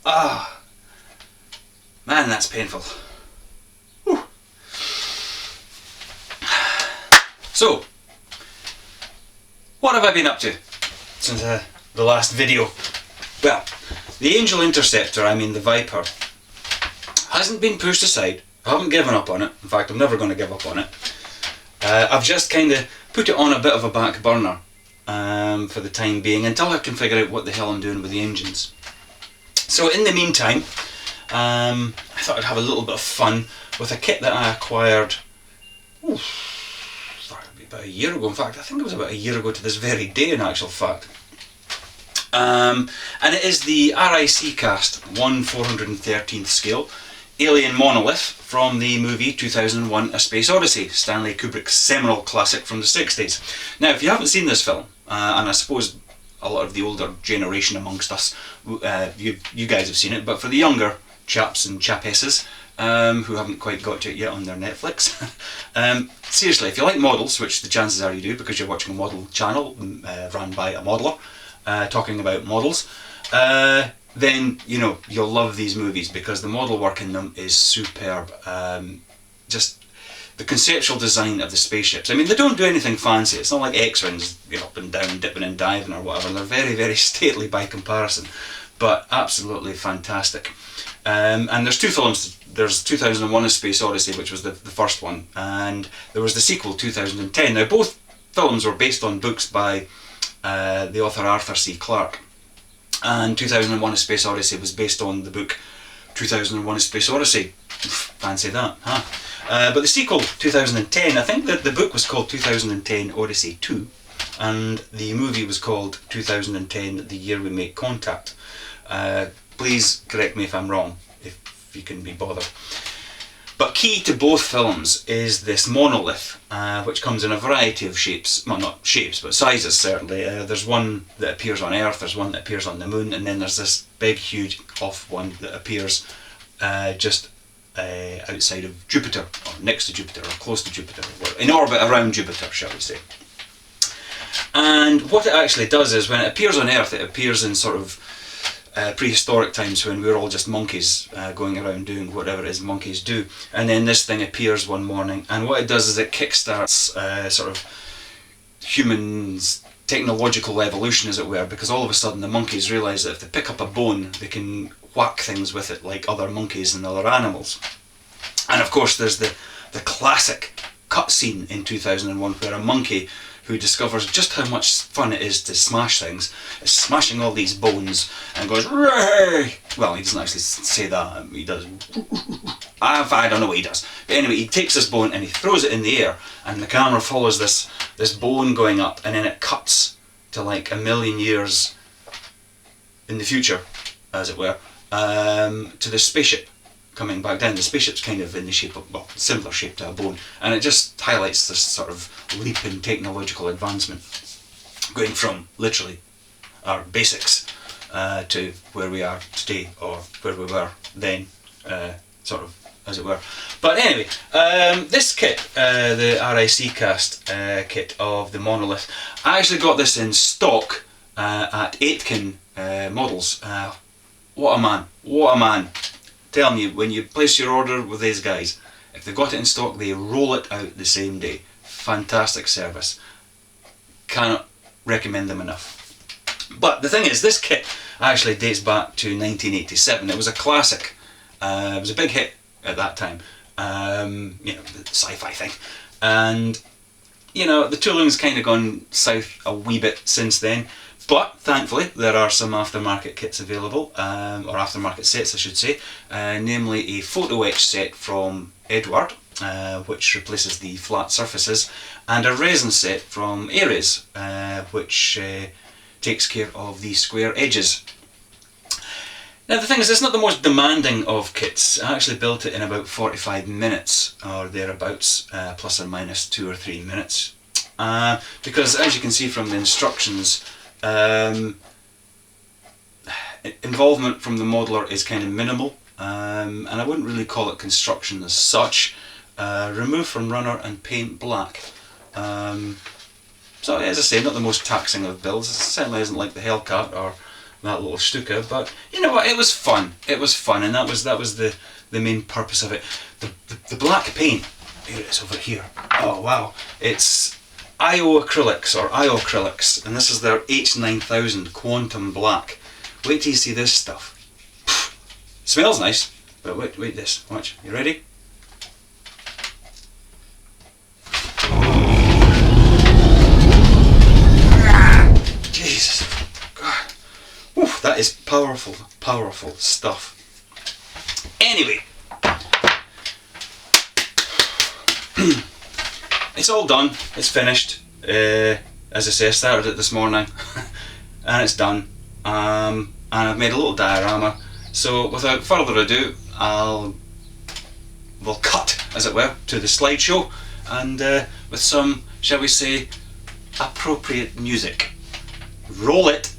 Ah, man, that's painful. Whew. So, what have I been up to since the last video? Well, the Angel Interceptor, I mean the Viper, hasn't been pushed aside. I haven't given up on it. In fact, I'm never going to give up on it. I've just kind of put it on a bit of a back burner for the time being until I can figure out what the hell I'm doing with the engines. So in the meantime, I thought I'd have a little bit of fun with a kit that I acquired about a year ago. In fact, I think it was about a year ago to this very day in actual fact. And it is the RIC Kast 1/413th scale alien monolith from the movie 2001 A Space Odyssey, Stanley Kubrick's seminal classic from the 60s. Now, if you haven't seen this film, and I suppose a lot of the older generation amongst us, you guys have seen it, but for the younger chaps and chapesses who haven't quite got to it yet on their Netflix, seriously, if you like models, which the chances are you do because you're watching a model channel run by a modeller talking about models, then you know you'll love these movies because the model work in them is superb. Just the conceptual design of the spaceships. I mean, they don't do anything fancy. It's not like X-Wings, you know, up and down, dipping and diving or whatever. They're very, very stately by comparison, but absolutely fantastic. And there's two films. There's 2001 A Space Odyssey, which was the first one, and there was the sequel, 2010. Now, both films were based on books by the author Arthur C. Clarke. And 2001 A Space Odyssey was based on the book 2001 A Space Odyssey. Fancy that, huh? But the sequel, 2010, I think that the book was called 2010 Odyssey 2, and the movie was called 2010 The Year We Make Contact. Please correct me if I'm wrong, if you can be bothered. But key to both films is this monolith, which comes in a variety of shapes. Well, not shapes, but sizes certainly. There's one that appears on Earth, there's one that appears on the Moon, and then there's this big, huge off one that appears just outside of Jupiter, or next to Jupiter, or close to Jupiter, or in orbit around Jupiter, shall we say. And what it actually does is, when it appears on Earth, it appears in sort of prehistoric times when we were all just monkeys going around doing whatever it is monkeys do, and then this thing appears one morning, and what it does is it kickstarts sort of humans' technological evolution, as it were, because all of a sudden the monkeys realise that if they pick up a bone they can whack things with it like other monkeys and other animals. And of course there's the classic cutscene in 2001 where a monkey who discovers just how much fun it is to smash things, is smashing all these bones and goes, "Ray!" Well, he doesn't actually say that, he does. I don't know what he does. But anyway, he takes this bone and he throws it in the air, and the camera follows this bone going up, and then it cuts to like 1,000,000 years in the future, as it were, to the spaceship coming back down. The spaceship's kind of in the shape of, well, similar shape to a bone, and it just highlights this sort of leap in technological advancement, going from literally our basics to where we are today, or where we were then, sort of, as it were. But anyway, this kit, the RIC Kast kit of the Monolith, I actually got this in stock at Aitken Models. What a man, what a man. Telling you, when you place your order with these guys, if they've got it in stock, they roll it out the same day. Fantastic service. Cannot recommend them enough. But the thing is, this kit actually dates back to 1987. It was a classic. It was a big hit at that time. You know, the sci-fi thing. And, you know, the tooling's kind of gone south a wee bit since then. But thankfully there are some aftermarket kits available, or aftermarket sets I should say, namely a photo etch set from Edward, which replaces the flat surfaces, and a resin set from Ares, which takes care of the square edges. Now the thing is, it's not the most demanding of kits. I actually built it in about 45 minutes or thereabouts, plus or minus 2 or 3 minutes, because as you can see from the instructions, involvement from the modeler is kind of minimal, and I wouldn't really call it construction as such. Remove from runner and paint black. So as I say, not the most taxing of builds. It certainly isn't like the Hellcat or that little Stuka, but you know what, it was fun. It was fun, and that was the main purpose of it. The black paint, here it is over here. Oh wow, it's IO acrylics or IO acrylics, and this is their H9000 Quantum Black. Wait till you see this stuff. Smells nice, but wait this, watch, you ready? Jesus, God. Oof, that is powerful, powerful stuff. Anyway, it's all done, it's finished. As I say, I started it this morning and it's done. And I've made a little diorama. So without further ado, we'll cut, as it were, to the slideshow, and with some, shall we say, appropriate music. Roll it.